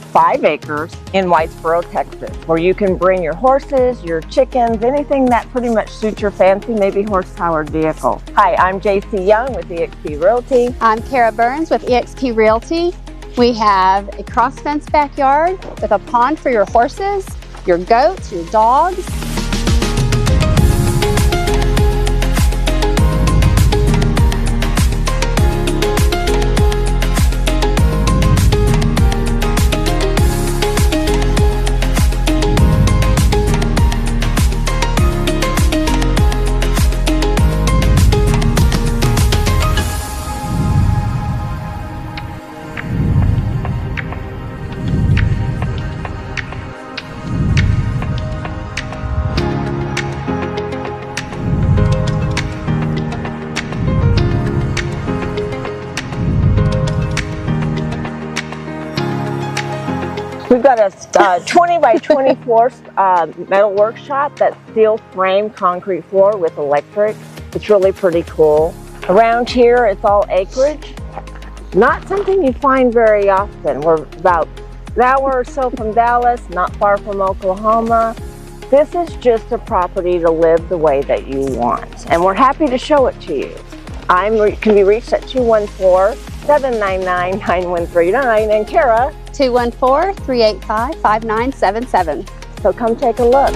5 acres in Whitesboro, Texas, where you can bring your horses, your chickens, anything that pretty much suits your fancy, maybe horse-powered vehicle. Hi, I'm JC Young with eXp Realty. I'm Kara Burns with eXp Realty. We have a cross-fenced backyard with a pond for your horses, your goats, your dogs. We've got a 20 by 24 metal workshop that's steel frame concrete floor with electric. It's really pretty cool. Around here it's all acreage. Not something you find very often. We're about an hour or so from Dallas, not far from Oklahoma. This is just a property to live the way that you want, and we're happy to show it to you. Can be reached at 214-799-9139, and Kara, 214-385-5977. so come take a look.